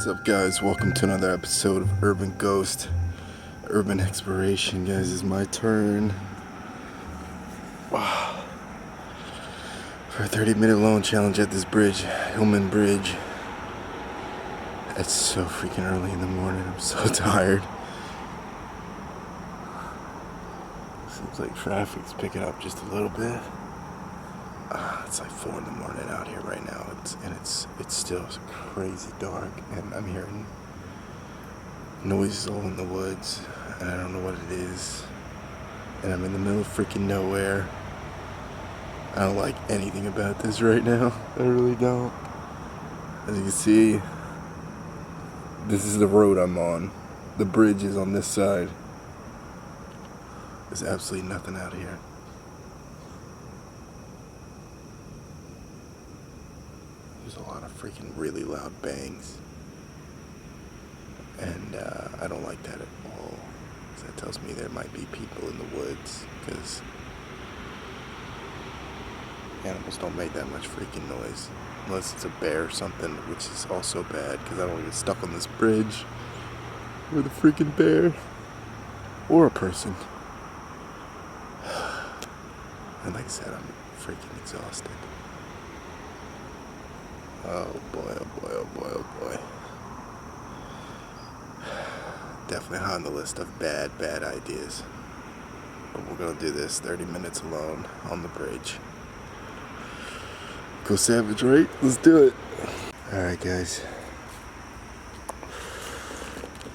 What's up, guys? Welcome to another episode of Urban Ghost, Urban Exploration. Guys, it's my turn. Wow. For a 30-minute loan challenge at this bridge, Hillman Bridge. It's so freaking early in the morning. I'm so tired. Seems like traffic's picking up just a little bit. It's like 4 in the morning out here right now. It's still crazy dark, and I'm hearing noises all in the woods, and I don't know what it is. And I'm in the middle of freaking nowhere. I don't like anything about this right now. I really don't. As you can see, this is the road I'm on. The bridge is on this side. There's absolutely nothing out here. There's a lot of freaking really loud bangs. And I don't like that at all. Because that tells me there might be people in the woods. Because animals don't make that much freaking noise. Unless it's a bear or something, which is also bad. Because I don't want to get stuck on this bridge with a freaking bear. Or a person. And like I said, I'm freaking exhausted. Oh boy, oh boy, oh boy, oh boy. Definitely high on the list of bad ideas. But we're gonna do this 30 minutes alone on the bridge. Go Savage, right? Let's do it. Alright, guys.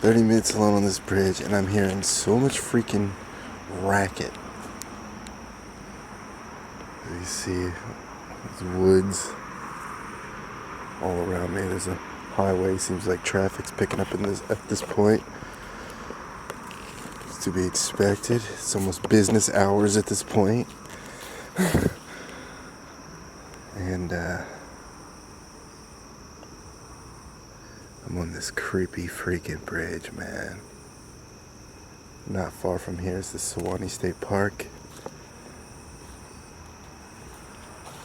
30 minutes alone on this bridge, and I'm hearing so much freaking racket. You see these woods all around me. There's a highway. Seems like traffic's picking up at this point. It's to be expected. It's almost business hours at this point. And I'm on this creepy freaking bridge, man. Not far from here is the Sewanee State Park.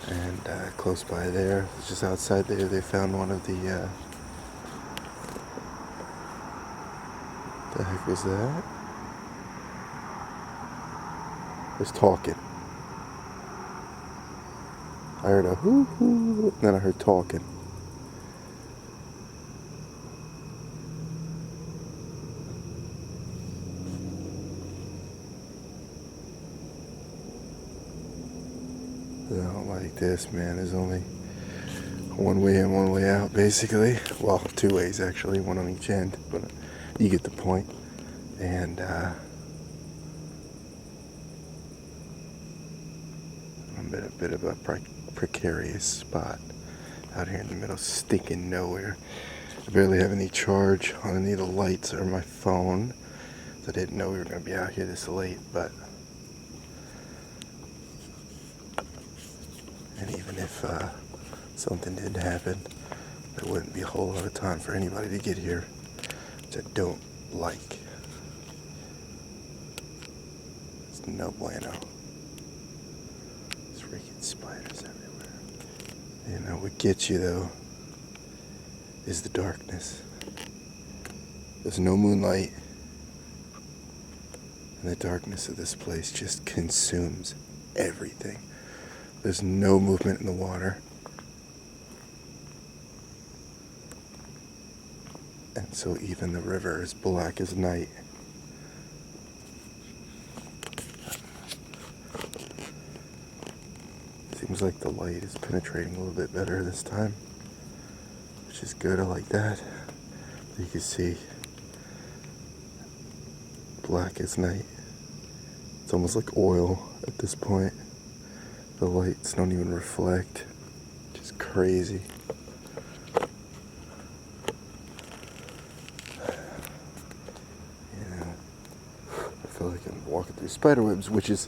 And close by there, just outside there, they found one of the heck was that? There's talking. I heard a hoo hoo, and then I heard talking. I don't like this, man. There's only one way in, one way out, basically. Well, 2 ways, actually. One on each end, but you get the point. And I'm in a bit of a precarious spot out here in the middle of stinking nowhere. I barely have any charge on any of the lights or my phone. So I didn't know we were going to be out here this late, but and even if something did happen, there wouldn't be a whole lot of time for anybody to get here, which I don't like. It's no bueno. There's freaking spiders everywhere. You know what gets you, though, is the darkness. There's no moonlight, and the darkness of this place just consumes everything. There's no movement in the water. And so even the river is black as night. Seems like the light is penetrating a little bit better this time, which is good. I like that. You can see black as night. It's almost like oil at this point. The lights don't even reflect. Just crazy. Yeah. I feel like I'm walking through spiderwebs, which is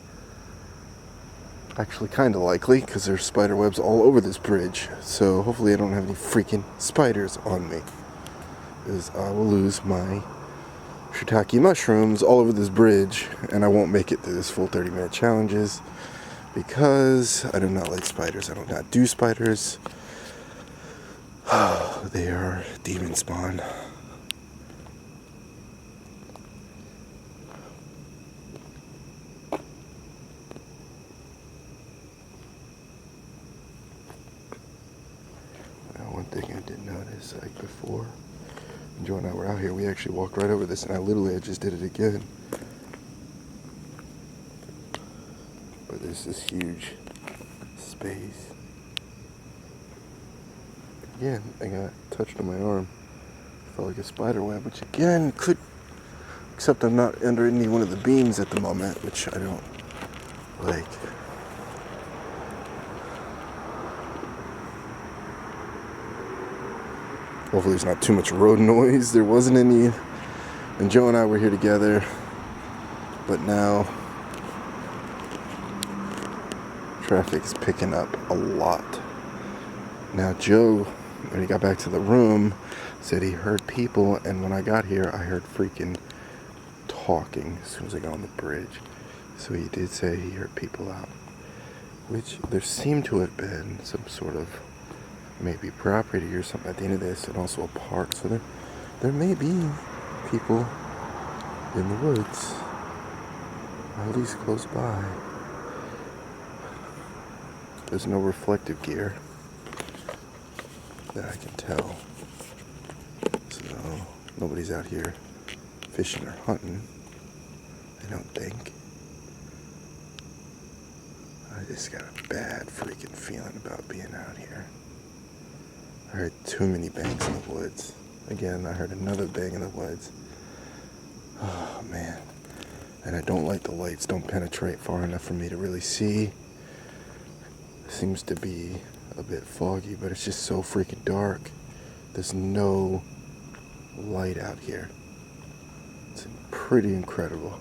actually kind of likely because there's spiderwebs all over this bridge. So hopefully I don't have any freaking spiders on me, because I will lose my shiitake mushrooms all over this bridge, and I won't make it through this full 30-minute challenges. Because I do not like spiders. I do not do spiders. They are demon spawn. One thing I did notice, like before Joe and I were out here, we actually walked right over this, and I just did it again. But there's this huge space. Again, I got touched on my arm. Felt like a spider web, which again could, except I'm not under any one of the beams at the moment, which I don't like. Hopefully there's not too much road noise. There wasn't any, and Joe and I were here together, but now traffic is picking up a lot. Now Joe, when he got back to the room, said he heard people, and when I got here, I heard freaking talking as soon as I got on the bridge. So he did say he heard people out, which there seemed to have been some sort of maybe property or something at the end of this, and also a park. So there may be people in the woods, or at least close by. There's no reflective gear that I can tell, so nobody's out here fishing or hunting, I don't think. I just got a bad freaking feeling about being out here. I heard too many bangs in the woods. Again, I heard another bang in the woods. Oh man. And I don't like the lights don't penetrate far enough for me to really see. It seems to be a bit foggy, but it's just so freaking dark. There's no light out here. It's pretty incredible.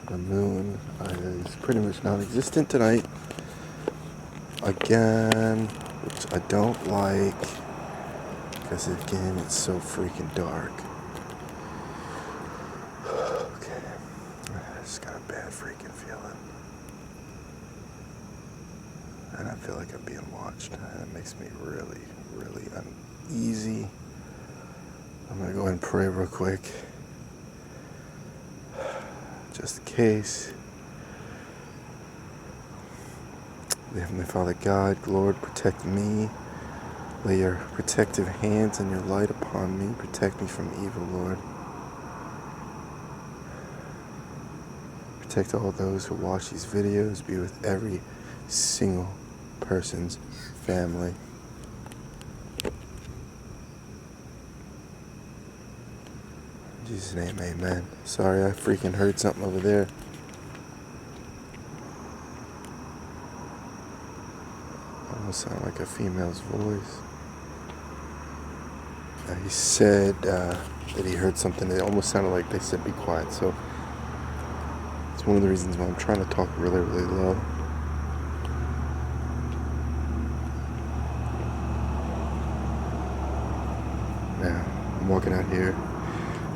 The moon is pretty much non-existent tonight. Again, which I don't like, because again, it's so freaking dark. Okay, I just got a bad freaking feeling. And I feel like I'm being watched. That makes me really, really uneasy. I'm gonna go ahead and pray real quick, just in case. Heavenly Father God, Lord, protect me. Lay your protective hands and your light upon me. Protect me from evil, Lord. Protect all those who watch these videos. Be with every single person's family. In Jesus' name, amen. Sorry, I freaking heard something over there. Almost sounded like a female's voice. He said that he heard something. It almost sounded like they said be quiet. So it's one of the reasons why I'm trying to talk really, really low. Now, I'm walking out here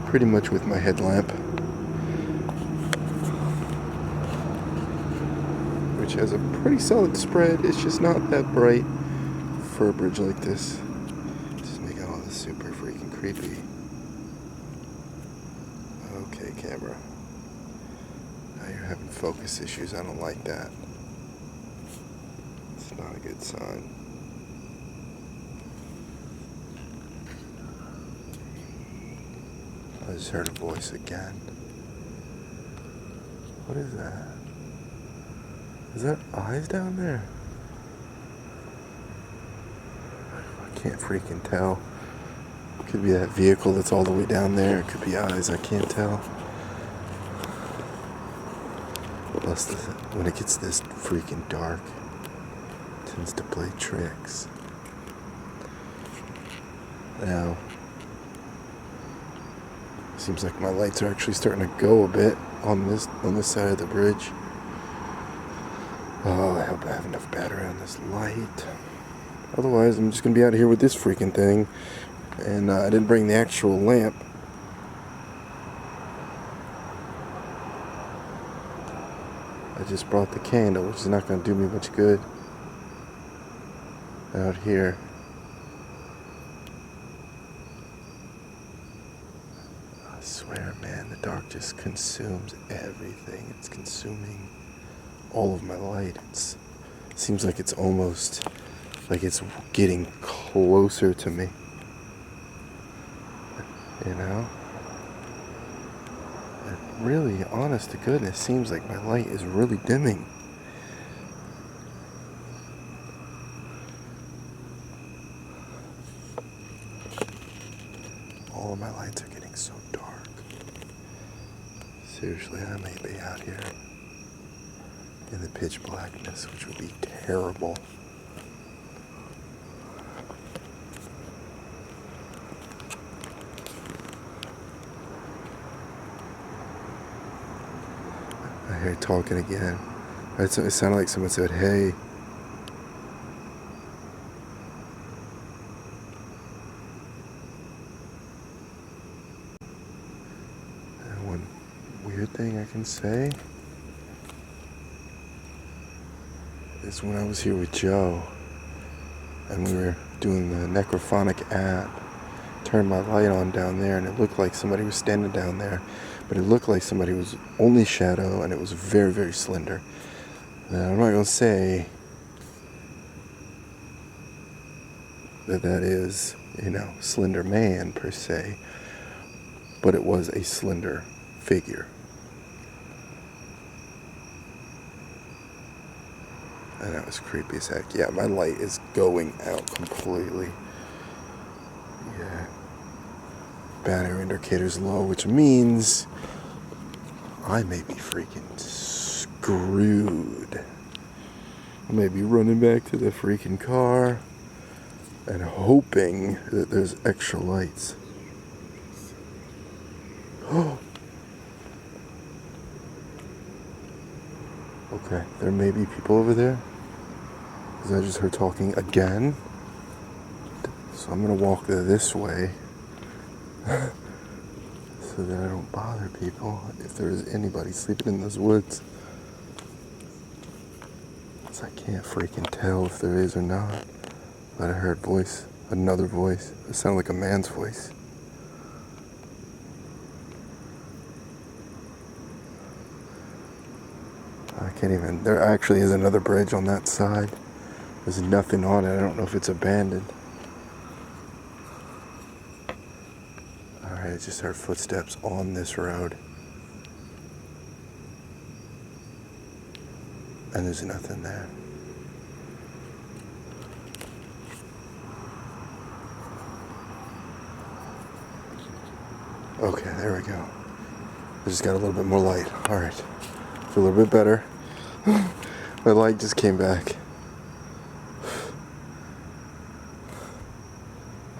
pretty much with my headlamp, which has a pretty solid spread. It's just not that bright for a bridge like this. Just making all this super freaking creepy. Okay, camera. Now you're having focus issues. I don't like that. It's not a good sign. I just heard a voice again. What is that? Is that eyes down there? I can't freaking tell. It could be that vehicle that's all the way down there. It could be eyes. I can't tell. Plus, when it gets this freaking dark, it tends to play tricks. Now, seems like my lights are actually starting to go a bit on this side of the bridge. Oh, I hope I have enough battery on this light. Otherwise, I'm just going to be out here with this freaking thing. And I didn't bring the actual lamp. I just brought the candle, which is not going to do me much good. out here. I swear, man, the dark just consumes everything. It's consuming all of my light. It seems like it's almost like it's getting closer to me. You know? It really, honest to goodness, seems like my light is really dimming. All of my lights are getting so dark. Seriously, I may be out here in the pitch blackness, which would be terrible. I hear talking again. It sounded like someone said, "Hey." And one weird thing I can say is when I was here with Joe and we were doing the Necrophonic app, turned my light on down there and it looked like somebody was standing down there, but it looked like somebody was only shadow and it was very, very slender. Now, I'm not going to say that is, Slender Man per se, but it was a slender figure. And that was creepy as heck. Yeah, my light is going out completely. Yeah. Battery indicator's low, which means I may be freaking screwed. I may be running back to the freaking car and hoping that there's extra lights. Oh. Okay, there may be people over there, because I just heard talking again. So I'm going to walk this way so that I don't bother people if there is anybody sleeping in those woods. Because I can't freaking tell if there is or not. But I heard another voice. It sounded like a man's voice. I can't even. There actually is another bridge on that side. There's nothing on it. I don't know if it's abandoned. Alright, I just heard footsteps on this road. And there's nothing there. Okay, there we go. I just got a little bit more light. Alright. Feel a little bit better. My light just came back.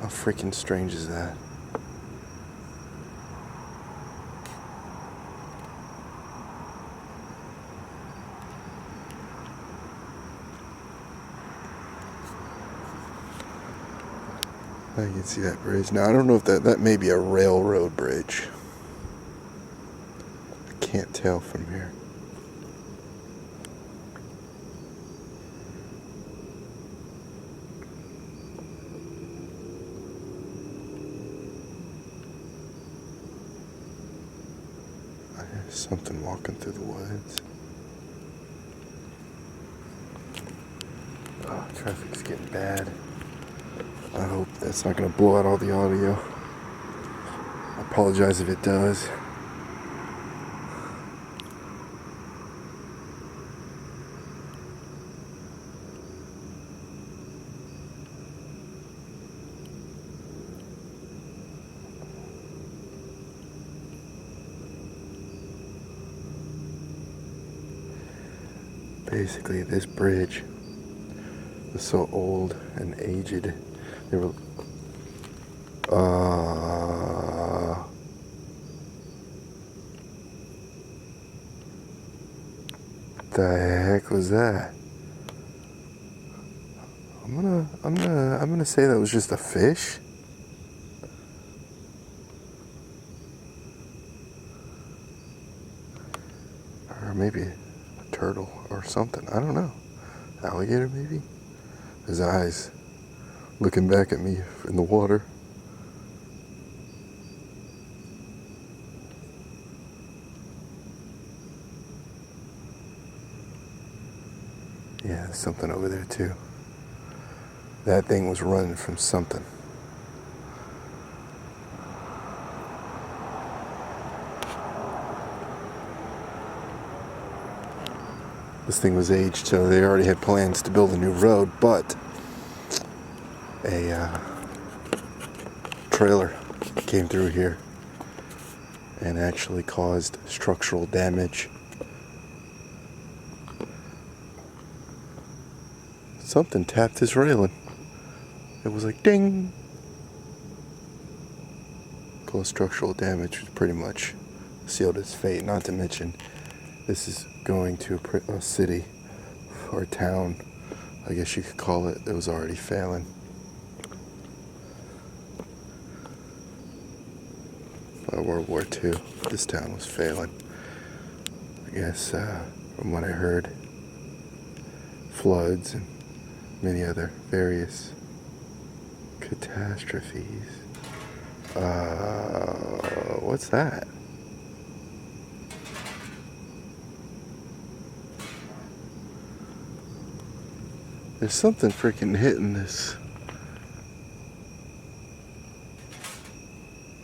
How freaking strange is that? I can see that bridge. Now, I don't know if that may be a railroad bridge. I can't tell from here. I hear something walking through the woods. Oh, traffic's getting bad. I hope that's not going to blow out all the audio. I apologize if it does. Basically, this bridge was so old and aged. They were, what the heck was that? I'm gonna say that was just a fish. Or maybe a turtle or something. I don't know. Alligator maybe? His eyes looking back at me in the water. Yeah, there's something over there too. That thing was running from something. This thing was aged, so they already had plans to build a new road, but a trailer came through here and actually caused structural damage. Something tapped his railing. It was like ding. Caused structural damage, which pretty much sealed his fate. Not to mention, this is going to a city or a town, I guess you could call it, that was already failing. By World War II, this town was failing. I guess, from what I heard, floods and many other various catastrophes. What's that? There's something freaking hitting this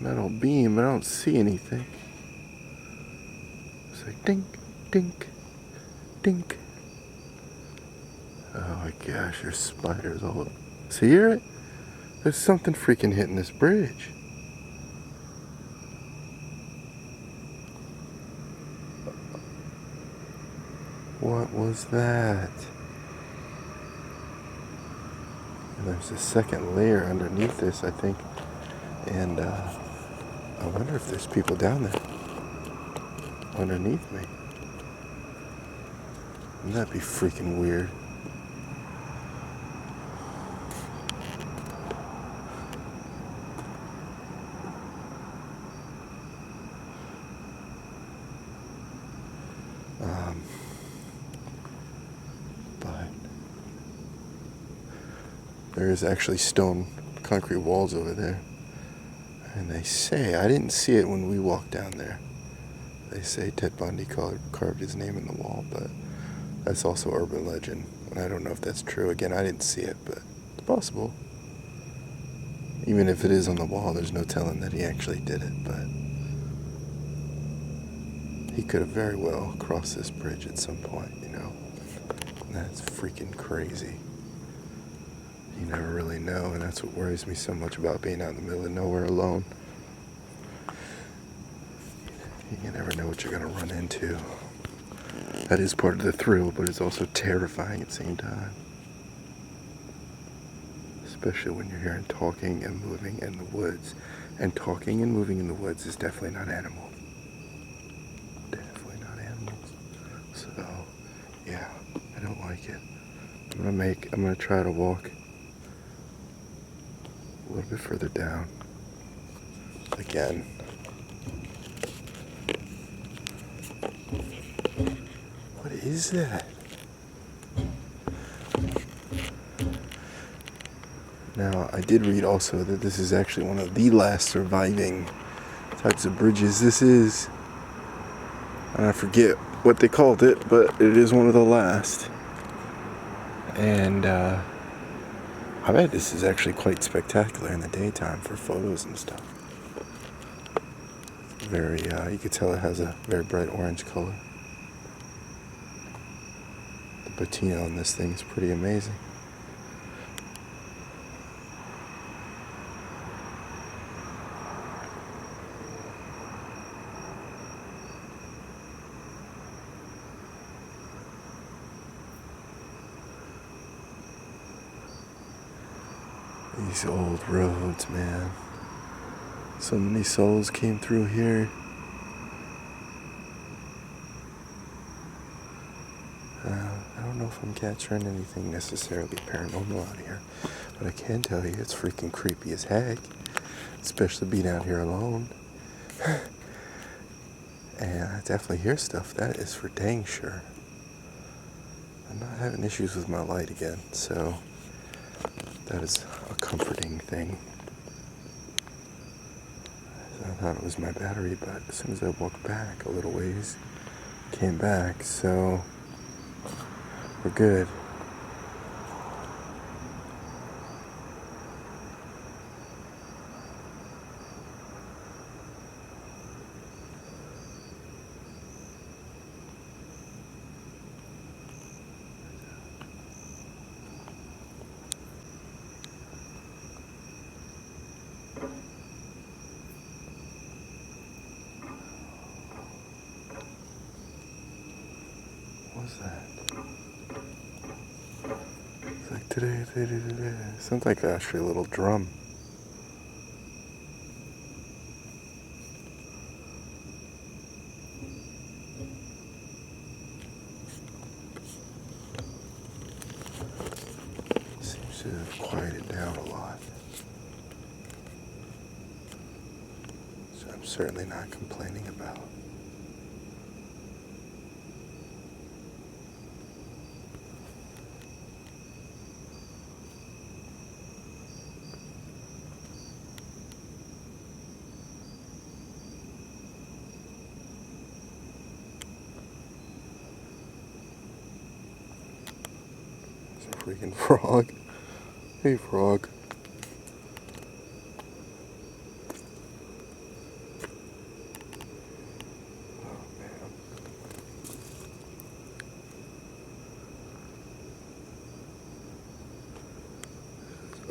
metal beam, but I don't see anything. It's like dink, dink, dink. Oh my gosh, there's spiders all over. See, you hear it? There's something freaking hitting this bridge. What was that? And there's a second layer underneath this, I think. And I wonder if there's people down there underneath me. Wouldn't that be freaking weird? But there is actually stone concrete walls over there. And they say, I didn't see it when we walked down there. They say Ted Bundy carved his name in the wall, but that's also urban legend. And I don't know if that's true. Again, I didn't see it, but it's possible. Even if it is on the wall, there's no telling that he actually did it, but he could have very well crossed this bridge at some point, you know. And that's freaking crazy. You never really know, and that's what worries me so much about being out in the middle of nowhere alone. You never know what you're going to run into. That is part of the thrill, but it's also terrifying at the same time. Especially when you're hearing talking and moving in the woods. And talking and moving in the woods is definitely not animal. Definitely not animals. So, yeah, I don't like it. I'm gonna try to walk a little bit further down. Again. What is that? Now, I did read also that this is actually one of the last surviving types of bridges. This is, and I forget what they called it, but it is one of the last. And I bet this is actually quite spectacular in the daytime for photos and stuff. Very, you could tell it has a very bright orange color. The patina on this thing is pretty amazing. These old roads, man. So many souls came through here. I don't know if I'm capturing anything necessarily paranormal out here, but I can tell you it's freaking creepy as heck, especially being out here alone. And I definitely hear stuff, that is for dang sure. I'm not having issues with my light again, so That is a comforting thing. I thought it was my battery, but as soon as I walked back a little ways, came back, so we're good. What's that? It's like today. Sounds like actually a little drum. Seems to have quieted down a lot. So I'm certainly not complaining about. Freaking frog. Hey, frog. Oh, man.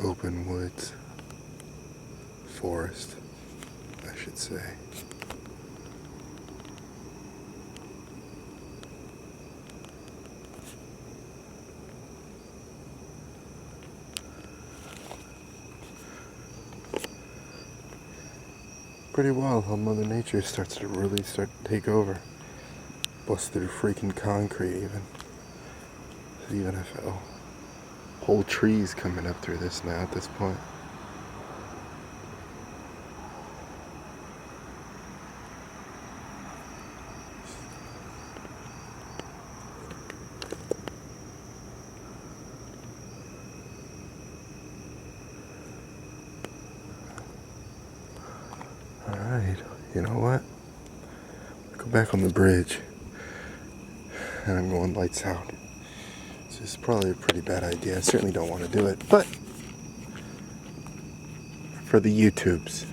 Open woods. Forest, I should say. Pretty wild how Mother Nature starts to really start to take over. Bust through freaking concrete even. Even if whole trees coming up through this now at this point. Alright, you know what? Go back on the bridge. And I'm going lights out. This is probably a pretty bad idea. I certainly don't want to do it, but for the YouTubes.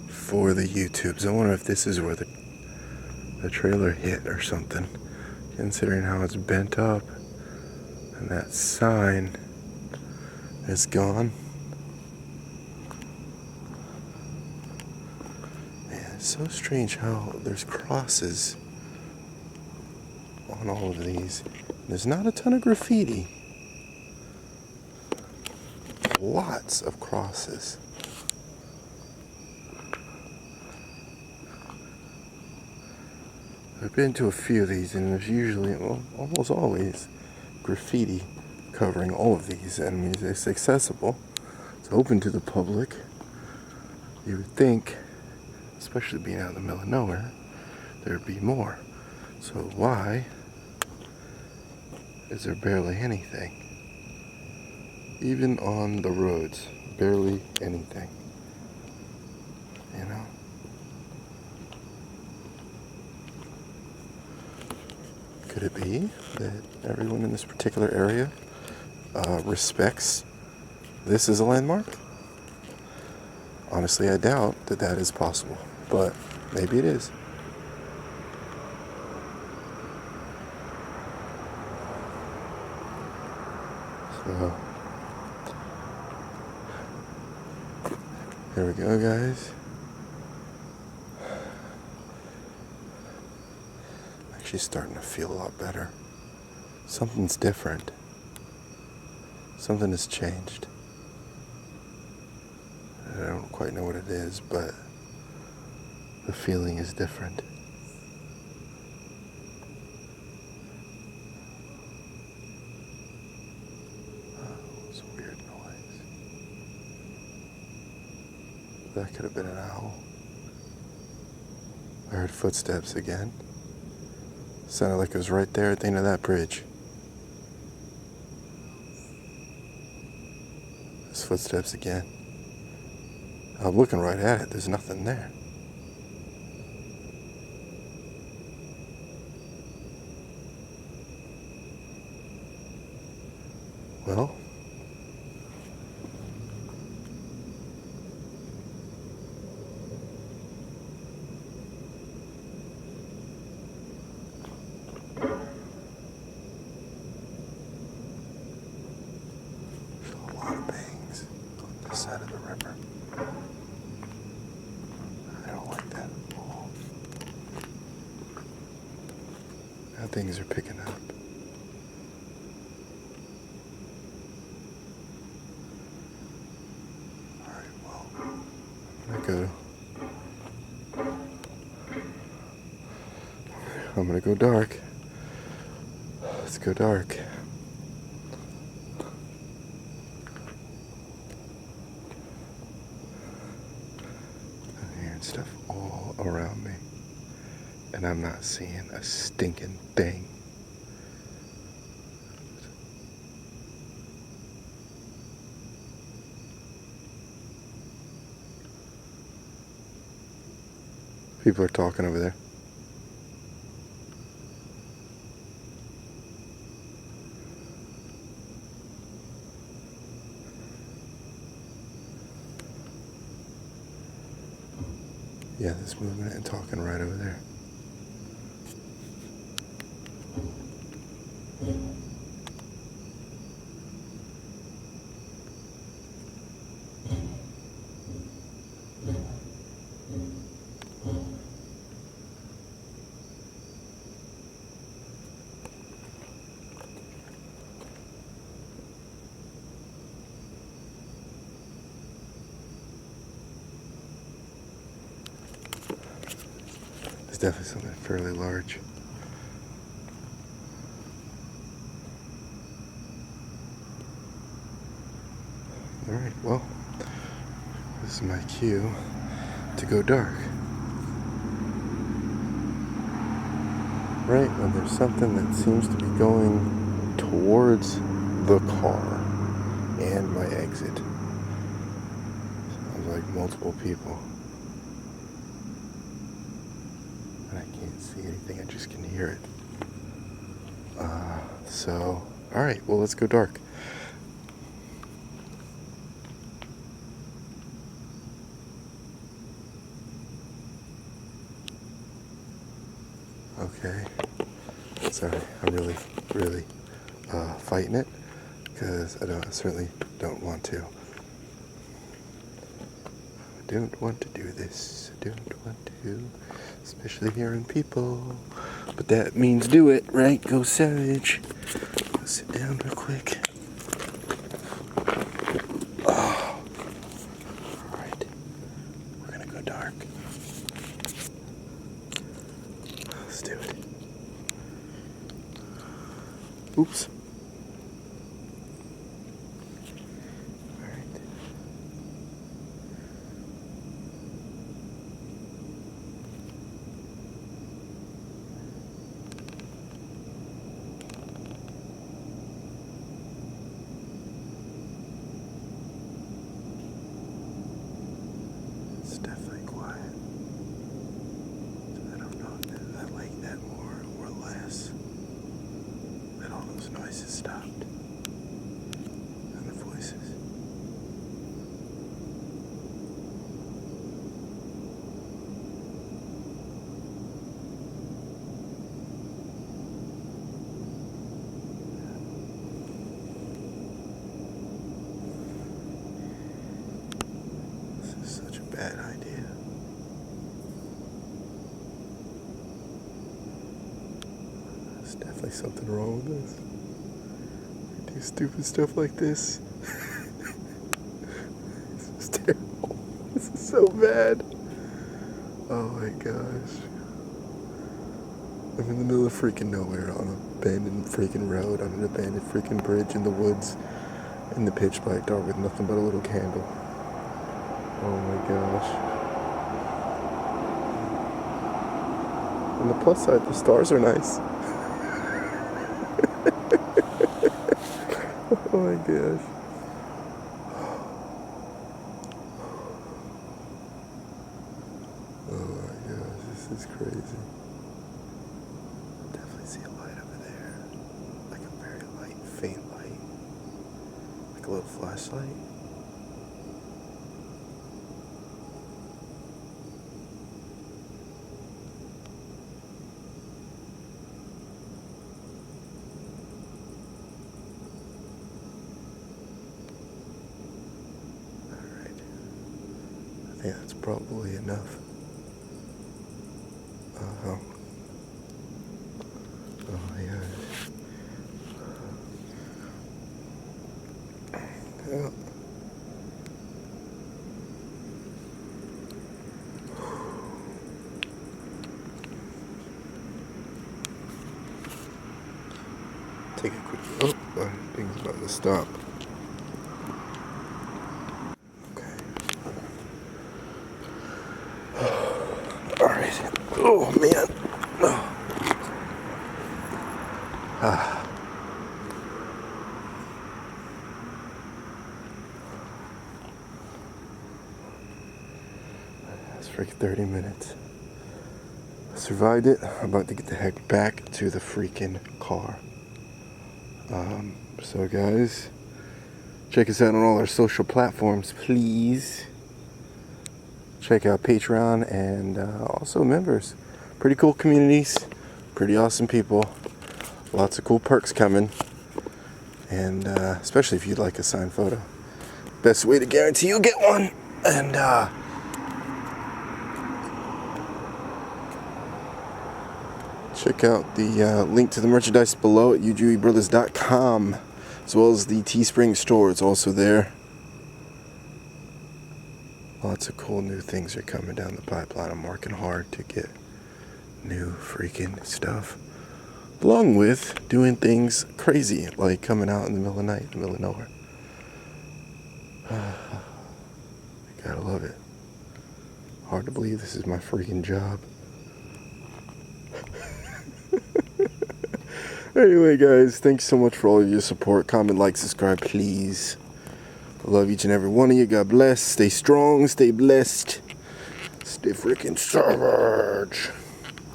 For the YouTubes. I wonder if this is where the trailer hit or something. Considering how it's bent up. And that sign is gone. Man, it's so strange how there's crosses on all of these. There's not a ton of graffiti. Lots of crosses. I've been to a few of these, and there's usually, well, almost always, graffiti covering all of these. And it's accessible. It's open to the public. You would think, especially being out in the middle of nowhere, there'd be more. So why is there barely anything? Even on the roads, barely anything. You know? Could it be that everyone in this particular area respects this as a landmark? Honestly, I doubt that that is possible, but maybe it is. So, here we go, guys. Actually starting to feel a lot better. Something's different. Something has changed. I don't quite know what it is, but the feeling is different. Oh, it's a weird noise. That could have been an owl. I heard footsteps again. Sounded like it was right there at the end of that bridge. His footsteps again. I'm looking right at it. There's nothing there. Well, there's a lot of bangs on this side of the river. I don't like that at all. Now things are picking up. Alright, well, I'm gonna go dark. Let's go dark. I'm hearing stuff all around me, and I'm not seeing a stinking thing. People are talking over there. Yeah, there's movement and talking right over there. There's definitely something fairly large. Alright, well, this is my cue to go dark. Right when there's something that seems to be going towards the car and my exit. Sounds like multiple people. And I can't see anything, I just can hear it. Alright, well, let's go dark. Okay. Sorry, I'm really fighting it, because I certainly don't want to. I don't want to do this. I don't want to, especially hearing people. But that means do it, right? Go Savage. Go sit down real quick. Oh. Alright. We're gonna go dark. Let's do it. Oops. It's definitely quiet. I don't know if I like that more or less. That all those noises stopped. And the voices. This is such a bad idea. There's definitely something wrong with this. We do stupid stuff like this. This is terrible. This is so bad. Oh my gosh. I'm in the middle of freaking nowhere on an abandoned freaking road, on an abandoned freaking bridge in the woods, in the pitch black dark with nothing but a little candle. Oh my gosh. On the plus side, the stars are nice. Oh my gosh. Like a little flashlight. Alright. I think that's probably enough. Oh my god. Yeah. Take a quick. Oh, I think it's about to stop. Okay. All right. Oh man. Oh. Ah. That's freaking 30 minutes. I survived it. I'm about to get the heck back to the freaking car. So guys, check us out on all our social platforms, please. Check out Patreon and also members. Pretty cool communities, pretty awesome people. Lots of cool perks coming. And especially if you'd like a signed photo. Best way to guarantee you'll get one. And check out the link to the merchandise below at ujuibrothers.com, as well as the Teespring store. It's also there. Lots of cool new things are coming down the pipeline. I'm working hard to get new freaking stuff, along with doing things crazy like coming out in the middle of the night, in the middle of nowhere. You gotta love it. Hard to believe this is my freaking job. Anyway, guys, thanks so much for all of your support. Comment, like, subscribe, please. I love each and every one of you. God bless. Stay strong, stay blessed, stay freaking savage.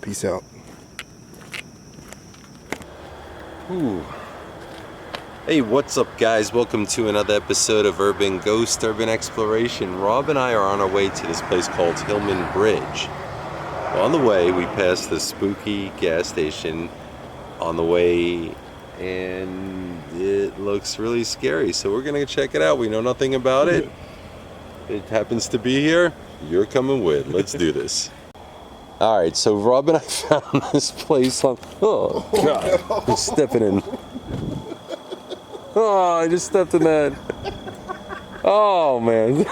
Peace out. Ooh. Hey, what's up, guys? Welcome to another episode of Urban Ghost, Urban Exploration. Rob and I are on our way to this place called Hillman Bridge. On the way, we passed the spooky gas station on the way, and it looks really scary, so we're gonna check it out. We know nothing about it. It happens to be here. You're coming with. Let's do this. All right, so Rob and I found this place on. Oh God! No. I'm stepping in. Oh, I just stepped in that. Oh man!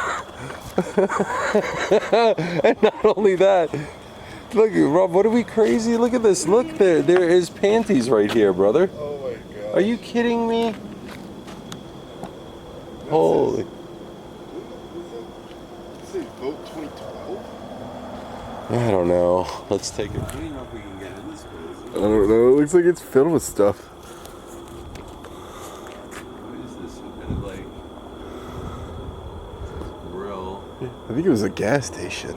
And not only that. Look, Rob, what are we crazy? Look at this. Look, there is panties right here, brother. Oh my god. Are you kidding me? Holy. This is Boat 2012? I don't know. Let's take it. I don't know if we can get in this place. I don't know. It looks like it's filled with stuff. What is this? Some kind of like grill. I think it was a gas station.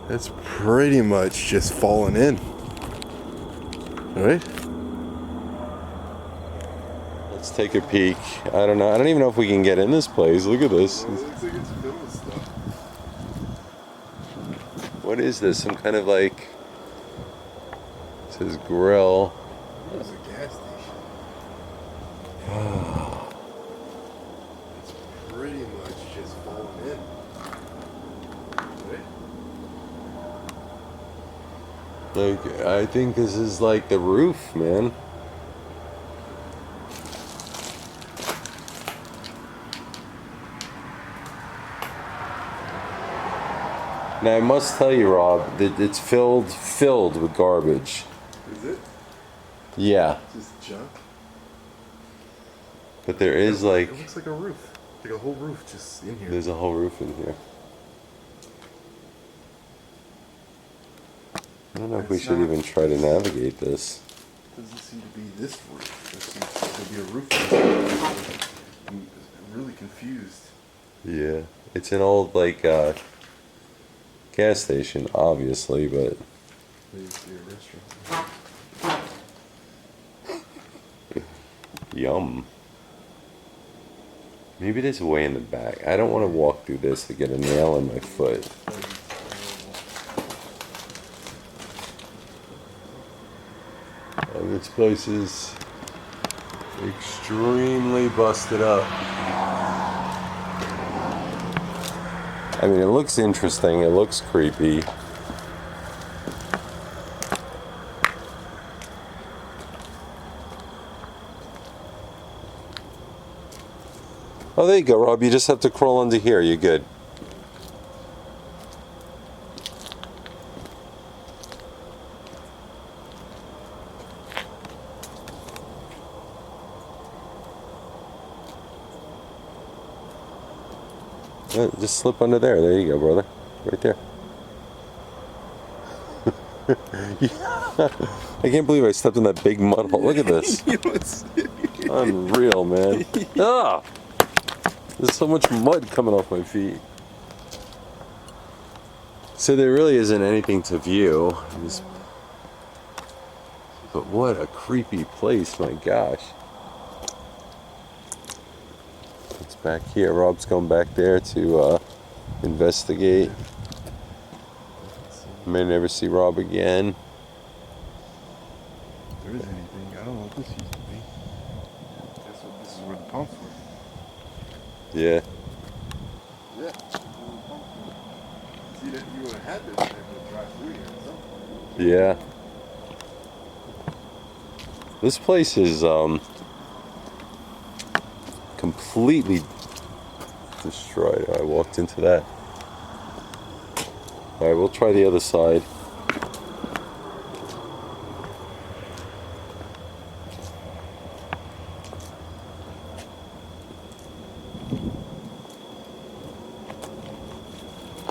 It's pretty much just fallen in. Right? Let's take a peek. I don't know. I don't even know if we can get in this place. Look at this. It looks like it's filled with stuff. What is this? Some kind of like. It says grill. It was a gas station. It's pretty much just fallen in. Right? Like, I think this is like the roof, man. Now I must tell you, Rob, that it's filled with garbage. Is it? Yeah, Just junk? but there is like It looks like a roof. Like a whole roof just in here. there's a whole roof in here. I don't know if we It's should not- even try to navigate this. Doesn't seem to be this roof. There seems to be a roof. I'm really confused. Yeah, it's an old like gas station, obviously, but Maybe it's a restaurant. Yum. Maybe there's a way in the back. I don't want to walk through this to get a nail in my foot. This place is extremely busted up. I mean, it looks interesting. It looks creepy. Oh, there you go, Rob. You just have to crawl under here. You're good. Just slip under there. There you go, brother. Right there. I can't believe I stepped in that big mud hole. Look at this. Unreal, man. Ah! There's so much mud coming off my feet. So there really isn't anything to view. But what a creepy place, my gosh. It's back here. Rob's going back there to investigate. May never see Rob again. If there is anything, I don't know what this used to be. Guess what? This is where the pumps were. Yeah. Yeah. See that you would have had this there to drive through here or something. Yeah. This place is completely destroyed. I walked into that. Alright, we'll try the other side.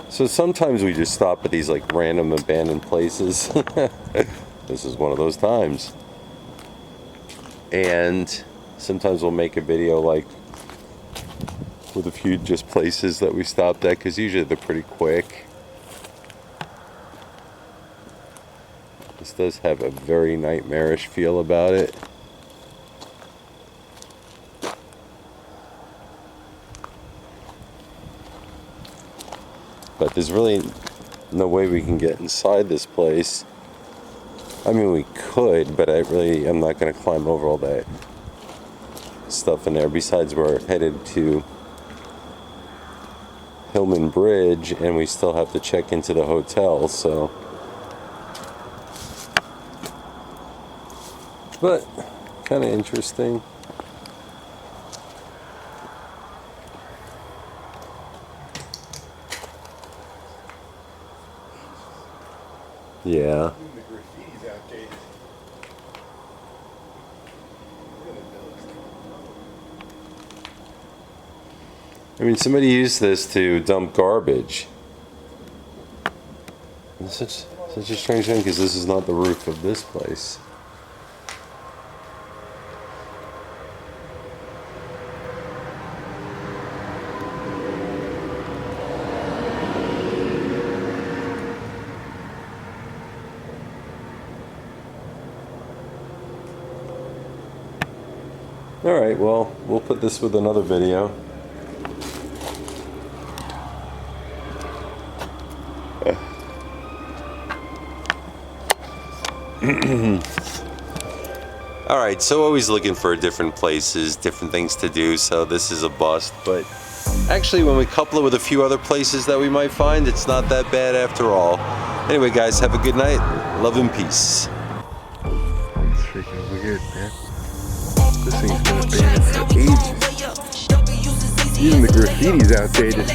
So sometimes we just stop at these like random abandoned places. This is one of those times. And sometimes we'll make a video like with a few just places that we stopped at, because usually they're pretty quick. This does have a very nightmarish feel about it. But there's really no way we can get inside this place. I mean, we could, but I'm not going to climb over all that stuff in there. Besides, we're headed to Hillman Bridge, and we still have to check into the hotel, so. But, kind of interesting. Yeah. The graffiti's outdated. I mean, somebody used this to dump garbage. It's such a strange thing, because this is not the roof of this place. Alright, well, we'll put this with another video. Alright, so always looking for different places, different things to do, so this is a bust, but actually when we couple it with a few other places that we might find, it's not that bad after all. Anyway guys, have a good night. Love and peace. It's freaking weird, man. This thing's been abandoned for ages. Even the graffiti's outdated.